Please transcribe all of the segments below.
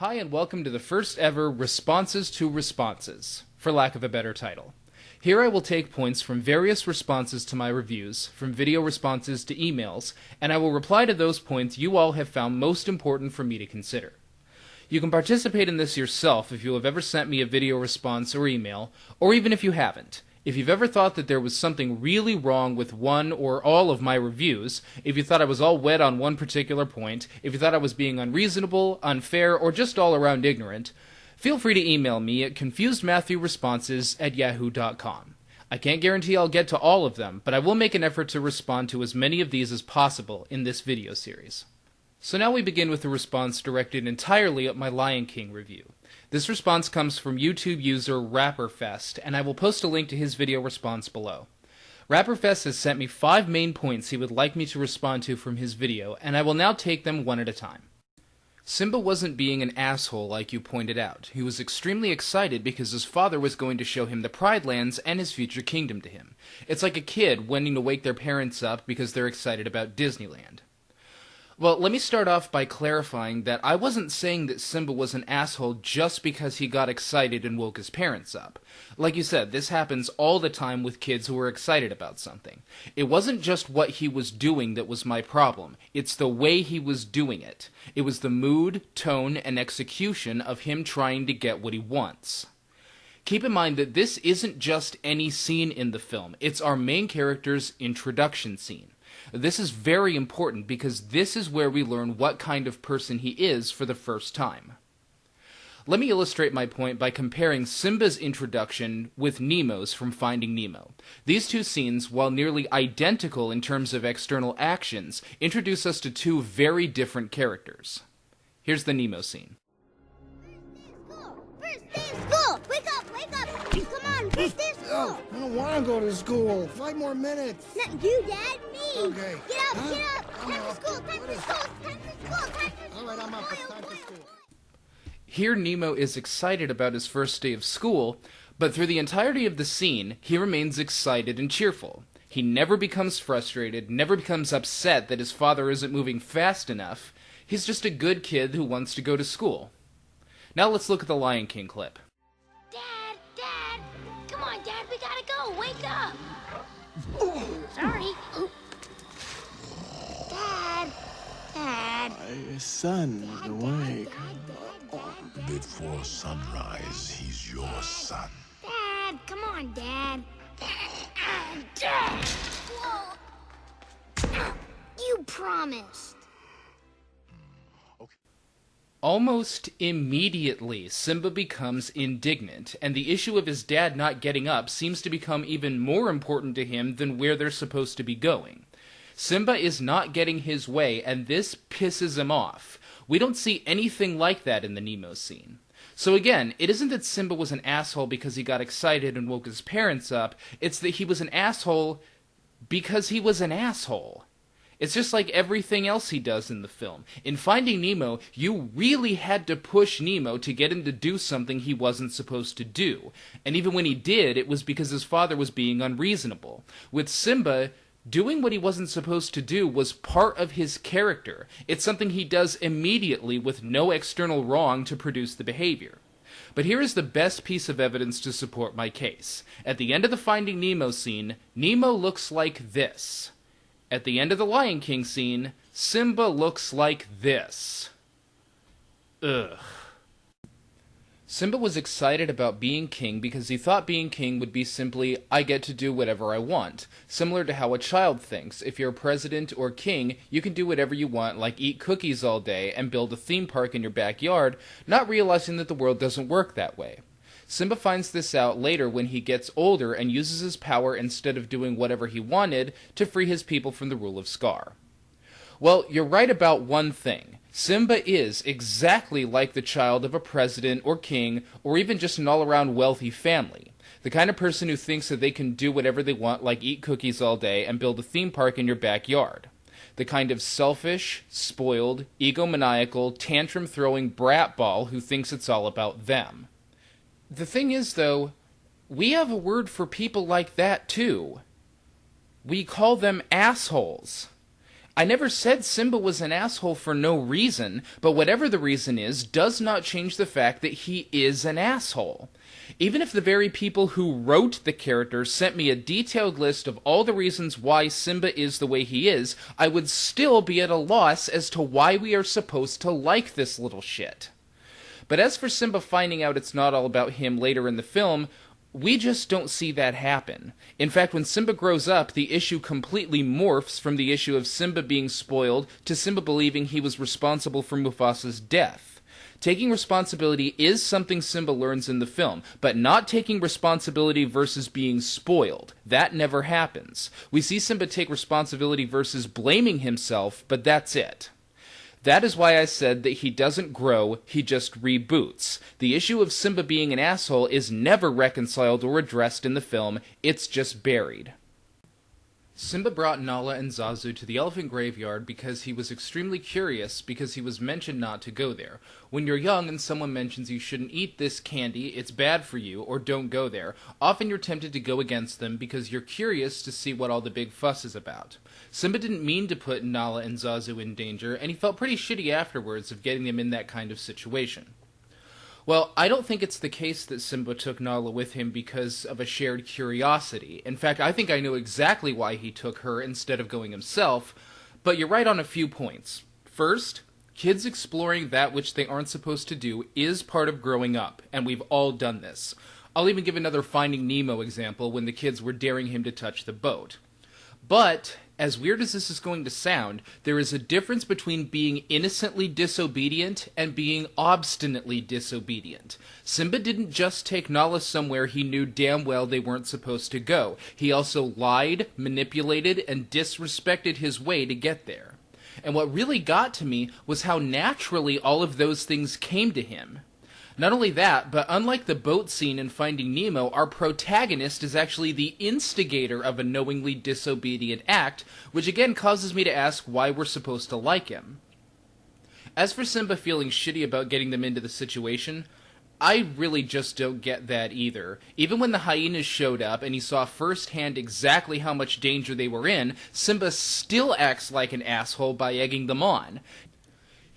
Hi, and welcome to the first ever Responses to Responses, for lack of a better title. Here I will take points from various responses to my reviews, from video responses to emails, and I will reply to those points you all have found most important for me to consider. You can participate in this yourself if you have ever sent me a video response or email, or even if you haven't. If you've ever thought that there was something really wrong with one or all of my reviews, if you thought I was all wet on one particular point, if you thought I was being unreasonable, unfair, or just all around ignorant, feel free to email me at confusedmatthewresponses@yahoo.com. I can't guarantee I'll get to all of them, but I will make an effort to respond to as many of these as possible in this video series. So now we begin with a response directed entirely at my Lion King review. This response comes from YouTube user Rapperfest, and I will post a link to his video response below. Rapperfest has sent me 5 main points he would like me to respond to from his video, and I will now take them one at a time. Simba wasn't being an asshole like you pointed out. He was extremely excited because his father was going to show him the Pride Lands and his future kingdom to him. It's like a kid wanting to wake their parents up because they're excited about Disneyland. Well, let me start off by clarifying that I wasn't saying that Simba was an asshole just because he got excited and woke his parents up. Like you said, this happens all the time with kids who are excited about something. It wasn't just what he was doing that was my problem. It's the way he was doing it. It was the mood, tone, and execution of him trying to get what he wants. Keep in mind that this isn't just any scene in the film. It's our main character's introduction scene. This is very important because this is where we learn what kind of person he is for the first time. Let me illustrate my point by comparing Simba's introduction with Nemo's from Finding Nemo. These two scenes, while nearly identical in terms of external actions, introduce us to two very different characters. Here's the Nemo scene. First day of school! Wake up! Wake up! Come on, first day of school! Oh, I don't want to go to school. 5 more minutes. Not you, Dad, me! Okay. Get up, Huh? get up! I'm Time for up. school, time for school, time for school, time for school! All right, I'm up. It's time for school. Here Nemo is excited about his first day of school, but through the entirety of the scene, he remains excited and cheerful. He never becomes frustrated, never becomes upset that his father isn't moving fast enough. He's just a good kid who wants to go to school. Now let's look at the Lion King clip. Dad! Dad! Come on, Dad, we gotta go! Wake up! Sorry. Dad! Dad! My son is awake. Before sunrise, he's your son. Dad! Come on, Dad! Dad! Whoa! You promised! Almost immediately, Simba becomes indignant, and the issue of his dad not getting up seems to become even more important to him than where they're supposed to be going. Simba is not getting his way, and this pisses him off. We don't see anything like that in the Nemo scene. So again, it isn't that Simba was an asshole because he got excited and woke his parents up, it's that he was an asshole because he was an asshole. It's just like everything else he does in the film. In Finding Nemo, you really had to push Nemo to get him to do something he wasn't supposed to do. And even when he did, it was because his father was being unreasonable. With Simba, doing what he wasn't supposed to do was part of his character. It's something he does immediately with no external wrong to produce the behavior. But here is the best piece of evidence to support my case. At the end of the Finding Nemo scene, Nemo looks like this. At the end of the Lion King scene, Simba looks like this. Ugh. Simba was excited about being king because he thought being king would be simply, I get to do whatever I want. Similar to how a child thinks. If you're president or king, you can do whatever you want, like eat cookies all day and build a theme park in your backyard, not realizing that the world doesn't work that way. Simba finds this out later when he gets older and uses his power instead of doing whatever he wanted to free his people from the rule of Scar. Well, you're right about one thing. Simba is exactly like the child of a president or king or even just an all-around wealthy family. The kind of person who thinks that they can do whatever they want, like eat cookies all day and build a theme park in your backyard. The kind of selfish, spoiled, egomaniacal, tantrum-throwing brat ball who thinks it's all about them. The thing is, though, we have a word for people like that, too. We call them assholes. I never said Simba was an asshole for no reason, but whatever the reason is, does not change the fact that he is an asshole. Even if the very people who wrote the character sent me a detailed list of all the reasons why Simba is the way he is, I would still be at a loss as to why we are supposed to like this little shit. But as for Simba finding out it's not all about him later in the film, we just don't see that happen. In fact, when Simba grows up, the issue completely morphs from the issue of Simba being spoiled to Simba believing he was responsible for Mufasa's death. Taking responsibility is something Simba learns in the film, but not taking responsibility versus being spoiled. That never happens. We see Simba take responsibility versus blaming himself, but that's it. That is why I said that he doesn't grow, he just reboots. The issue of Simba being an asshole is never reconciled or addressed in the film, it's just buried. Simba brought Nala and Zazu to the elephant graveyard because he was extremely curious because he was mentioned not to go there. When you're young and someone mentions you shouldn't eat this candy, it's bad for you, or don't go there, often you're tempted to go against them because you're curious to see what all the big fuss is about. Simba didn't mean to put Nala and Zazu in danger, and he felt pretty shitty afterwards of getting them in that kind of situation. Well, I don't think it's the case that Simba took Nala with him because of a shared curiosity. In fact, I think I know exactly why he took her instead of going himself, but you're right on a few points. First, kids exploring that which they aren't supposed to do is part of growing up, and we've all done this. I'll even give another Finding Nemo example when the kids were daring him to touch the boat. But, as weird as this is going to sound, there is a difference between being innocently disobedient and being obstinately disobedient. Simba didn't just take Nala somewhere he knew damn well they weren't supposed to go. He also lied, manipulated, and disrespected his way to get there. And what really got to me was how naturally all of those things came to him. Not only that, but unlike the boat scene in Finding Nemo, our protagonist is actually the instigator of a knowingly disobedient act, which again causes me to ask why we're supposed to like him. As for Simba feeling shitty about getting them into the situation, I really just don't get that either. Even when the hyenas showed up and he saw firsthand exactly how much danger they were in, Simba still acts like an asshole by egging them on.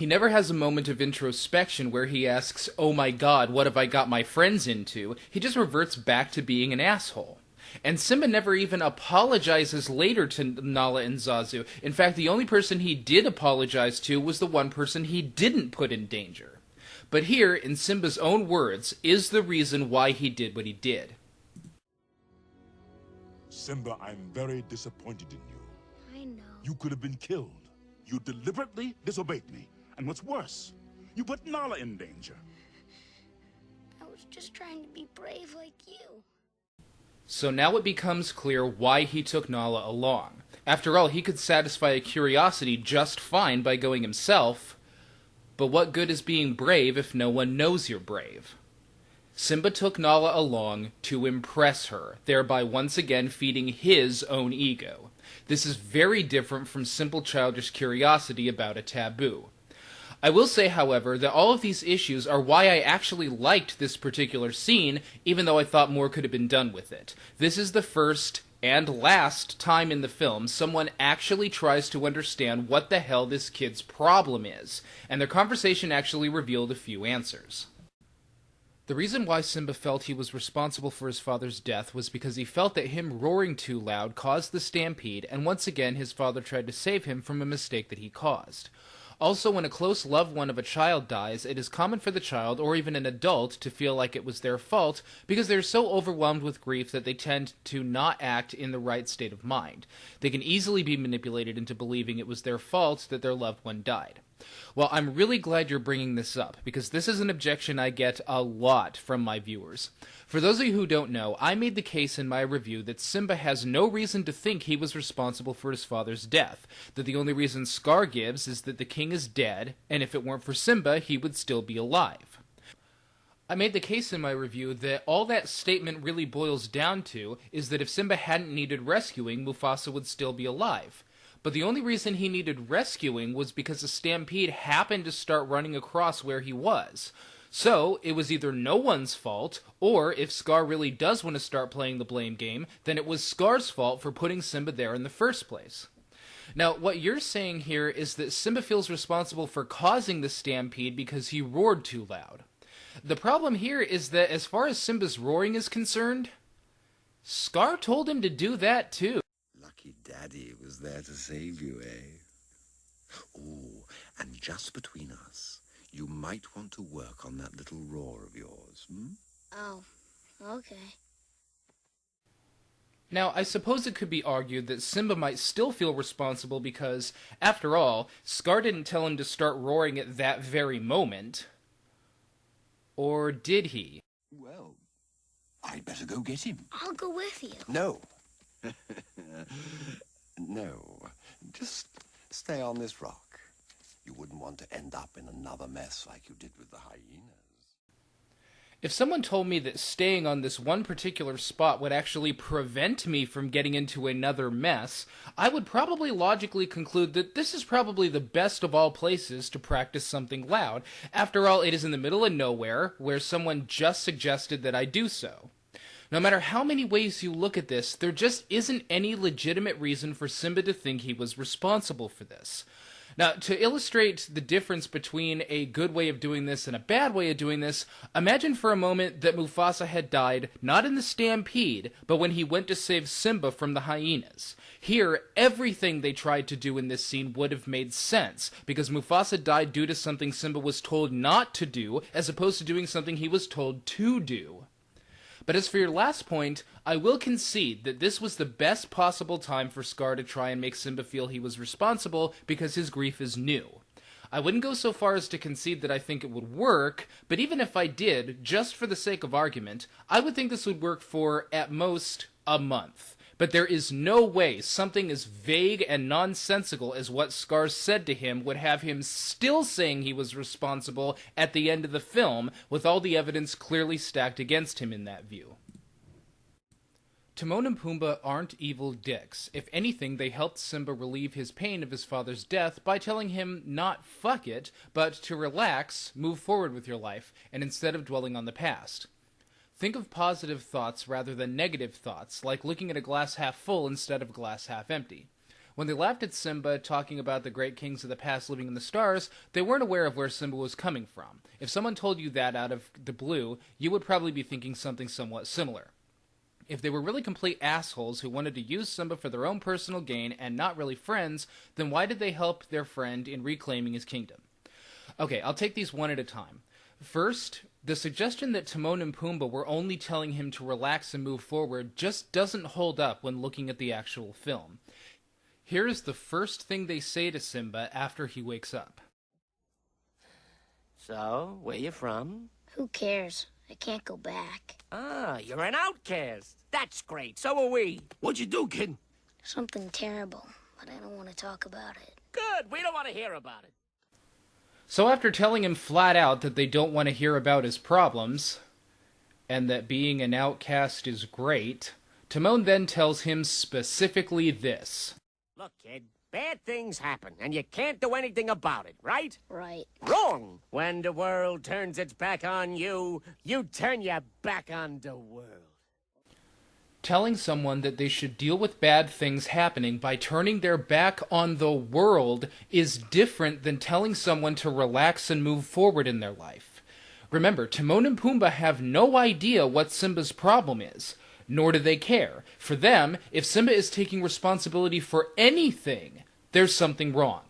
He never has a moment of introspection where he asks, oh my god, what have I got my friends into? He just reverts back to being an asshole. And Simba never even apologizes later to Nala and Zazu. In fact, the only person he did apologize to was the one person he didn't put in danger. But here, in Simba's own words, is the reason why he did what he did. Simba, I'm very disappointed in you. I know. You could have been killed. You deliberately disobeyed me. And what's worse, you put Nala in danger. I was just trying to be brave like you. So now it becomes clear why he took Nala along. After all, he could satisfy a curiosity just fine by going himself. But what good is being brave if no one knows you're brave? Simba took Nala along to impress her, thereby once again feeding his own ego. This is very different from simple childish curiosity about a taboo. I will say, however, that all of these issues are why I actually liked this particular scene, even though I thought more could have been done with it. This is the first and last time in the film someone actually tries to understand what the hell this kid's problem is, and their conversation actually revealed a few answers. The reason why Simba felt he was responsible for his father's death was because he felt that him roaring too loud caused the stampede, and once again his father tried to save him from a mistake that he caused. Also, when a close loved one of a child dies, it is common for the child, or even an adult, to feel like it was their fault because they're so overwhelmed with grief that they tend to not act in the right state of mind. They can easily be manipulated into believing it was their fault that their loved one died. Well, I'm really glad you're bringing this up, because this is an objection I get a lot from my viewers. For those of you who don't know, I made the case in my review that Simba has no reason to think he was responsible for his father's death, that the only reason Scar gives is that the king is dead, and if it weren't for Simba, he would still be alive. I made the case in my review that all that statement really boils down to is that if Simba hadn't needed rescuing, Mufasa would still be alive. But the only reason he needed rescuing was because a stampede happened to start running across where he was. So, it was either no one's fault, or if Scar really does want to start playing the blame game, then it was Scar's fault for putting Simba there in the first place. Now, what you're saying here is that Simba feels responsible for causing the stampede because he roared too loud. The problem here is that as far as Simba's roaring is concerned, Scar told him to do that too. Lucky Daddy was there to save you, eh? Oh, and just between us, you might want to work on that little roar of yours, Oh, okay. Now, I suppose it could be argued that Simba might still feel responsible because, after all, Scar didn't tell him to start roaring at that very moment. Or did he? Well, I'd better go get him. I'll go with you. No. No. Just stay on this rock. You wouldn't want to end up in another mess like you did with the hyenas. If someone told me that staying on this one particular spot would actually prevent me from getting into another mess, I would probably logically conclude that this is probably the best of all places to practice something loud. After all, it is in the middle of nowhere, where someone just suggested that I do so. No matter how many ways you look at this, there just isn't any legitimate reason for Simba to think he was responsible for this. Now, to illustrate the difference between a good way of doing this and a bad way of doing this, imagine for a moment that Mufasa had died not in the stampede, but when he went to save Simba from the hyenas. Here, everything they tried to do in this scene would have made sense, because Mufasa died due to something Simba was told not to do, as opposed to doing something he was told to do. But as for your last point, I will concede that this was the best possible time for Scar to try and make Simba feel he was responsible because his grief is new. I wouldn't go so far as to concede that I think it would work, but even if I did, just for the sake of argument, I would think this would work for, at most, a month. But there is no way something as vague and nonsensical as what Scar said to him would have him still saying he was responsible at the end of the film, with all the evidence clearly stacked against him in that view. Timon and Pumbaa aren't evil dicks. If anything, they helped Simba relieve his pain of his father's death by telling him not fuck it, but to relax, move forward with your life, and instead of dwelling on the past. Think of positive thoughts rather than negative thoughts, like looking at a glass half full instead of a glass half empty. When they laughed at Simba talking about the great kings of the past living in the stars, they weren't aware of where Simba was coming from. If someone told you that out of the blue, you would probably be thinking something somewhat similar. If they were really complete assholes who wanted to use Simba for their own personal gain and not really friends, then why did they help their friend in reclaiming his kingdom? Okay, I'll take these one at a time. First, the suggestion that Timon and Pumbaa were only telling him to relax and move forward just doesn't hold up when looking at the actual film. Here is the first thing they say to Simba after he wakes up. So, where you from? Who cares? I can't go back. Ah, you're an outcast. That's great. So are we. What'd you do, kid? Something terrible, but I don't want to talk about it. Good. We don't want to hear about it. So after telling him flat out that they don't want to hear about his problems, and that being an outcast is great, Timon then tells him specifically this. Look, kid, bad things happen, and you can't do anything about it, right? Right. Wrong! When the world turns its back on you, you turn your back on the world. Telling someone that they should deal with bad things happening by turning their back on the world is different than telling someone to relax and move forward in their life. Remember, Timon and Pumbaa have no idea what Simba's problem is, nor do they care. For them, if Simba is taking responsibility for anything, there's something wrong.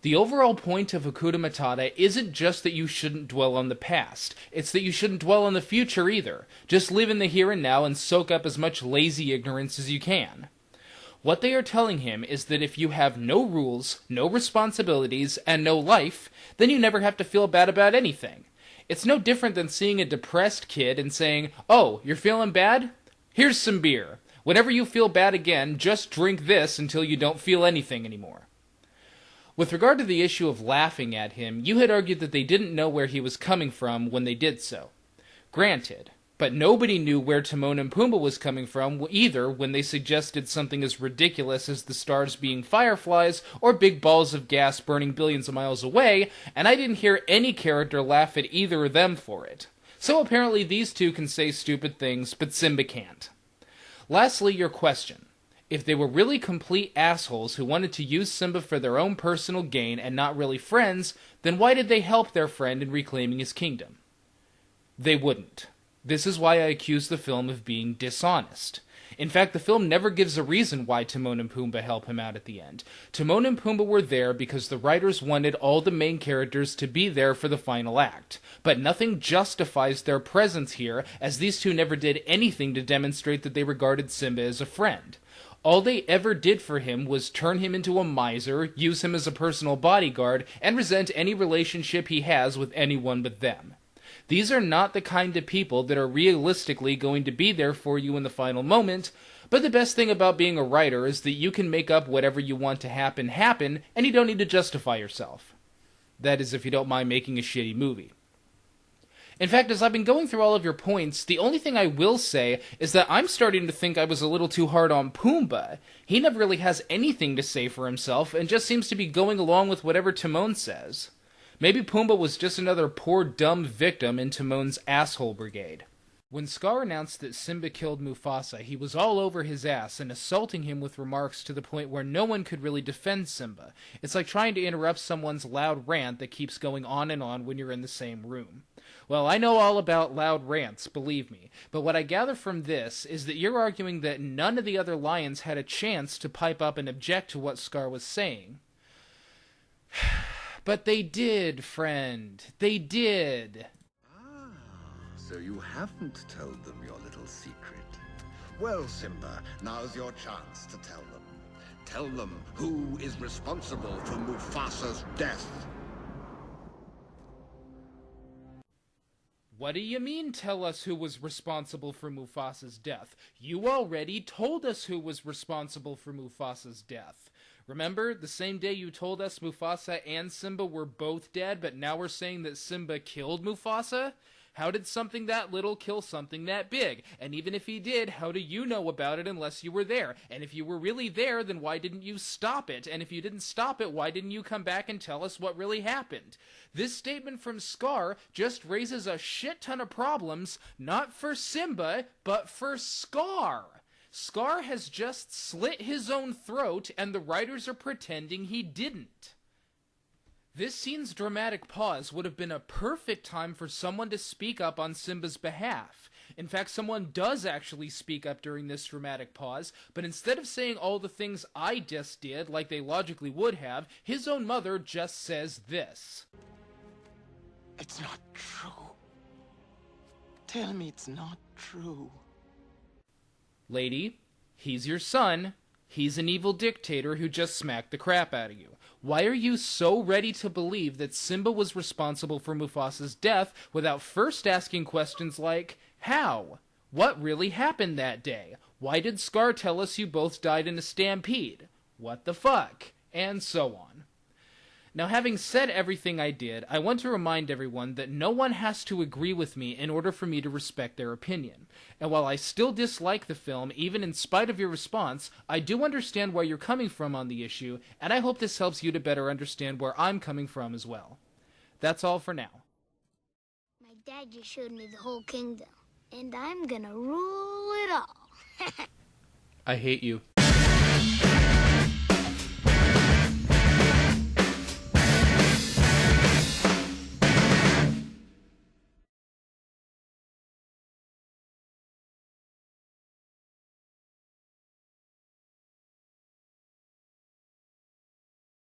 The overall point of Hakuna Matata isn't just that you shouldn't dwell on the past. It's that you shouldn't dwell on the future either. Just live in the here and now and soak up as much lazy ignorance as you can. What they are telling him is that if you have no rules, no responsibilities, and no life, then you never have to feel bad about anything. It's no different than seeing a depressed kid and saying, "Oh, you're feeling bad? Here's some beer. Whenever you feel bad again, just drink this until you don't feel anything anymore." With regard to the issue of laughing at him, you had argued that they didn't know where he was coming from when they did so. Granted, but nobody knew where Timon and Pumbaa was coming from either when they suggested something as ridiculous as the stars being fireflies or big balls of gas burning billions of miles away, and I didn't hear any character laugh at either of them for it. So apparently these two can say stupid things, but Simba can't. Lastly, your question. If they were really complete assholes who wanted to use Simba for their own personal gain and not really friends, then why did they help their friend in reclaiming his kingdom? They wouldn't. This is why I accuse the film of being dishonest. In fact, the film never gives a reason why Timon and Pumbaa help him out at the end. Timon and Pumbaa were there because the writers wanted all the main characters to be there for the final act. But nothing justifies their presence here, as these two never did anything to demonstrate that they regarded Simba as a friend. All they ever did for him was turn him into a miser, use him as a personal bodyguard, and resent any relationship he has with anyone but them. These are not the kind of people that are realistically going to be there for you in the final moment, but the best thing about being a writer is that you can make up whatever you want to happen, and you don't need to justify yourself. That is, if you don't mind making a shitty movie. In fact, as I've been going through all of your points, the only thing I will say is that I'm starting to think I was a little too hard on Pumbaa. He never really has anything to say for himself, and just seems to be going along with whatever Timon says. Maybe Pumbaa was just another poor dumb victim in Timon's asshole brigade. When Scar announced that Simba killed Mufasa, he was all over his ass and assaulting him with remarks to the point where no one could really defend Simba. It's like trying to interrupt someone's loud rant that keeps going on and on when you're in the same room. Well, I know all about loud rants, believe me, but what I gather from this is that you're arguing that none of the other lions had a chance to pipe up and object to what Scar was saying. But they did, friend. They did. Ah, so you haven't told them your little secret. Well, Simba, now's your chance to tell them. Tell them who is responsible for Mufasa's death. What do you mean, tell us who was responsible for Mufasa's death? You already told us who was responsible for Mufasa's death. Remember, the same day you told us Mufasa and Simba were both dead, but now we're saying that Simba killed Mufasa? How did something that little kill something that big? And even if he did, how do you know about it unless you were there? And if you were really there, then why didn't you stop it? And if you didn't stop it, why didn't you come back and tell us what really happened? This statement from Scar just raises a shit ton of problems, not for Simba, but for Scar. Scar has just slit his own throat, and the writers are pretending he didn't. This scene's dramatic pause would have been a perfect time for someone to speak up on Simba's behalf. In fact, someone does actually speak up during this dramatic pause, but instead of saying all the things I just did, like they logically would have, his own mother just says this. It's not true. Tell me it's not true. Lady, he's your son. He's an evil dictator who just smacked the crap out of you. Why are you so ready to believe that Simba was responsible for Mufasa's death without first asking questions like, how? What really happened that day? Why did Scar tell us you both died in a stampede? What the fuck? And so on. Now, having said everything I did, I want to remind everyone that no one has to agree with me in order for me to respect their opinion. And while I still dislike the film, even in spite of your response, I do understand where you're coming from on the issue, and I hope this helps you to better understand where I'm coming from as well. That's all for now. My dad just showed me the whole kingdom, and I'm gonna rule it all. I hate you.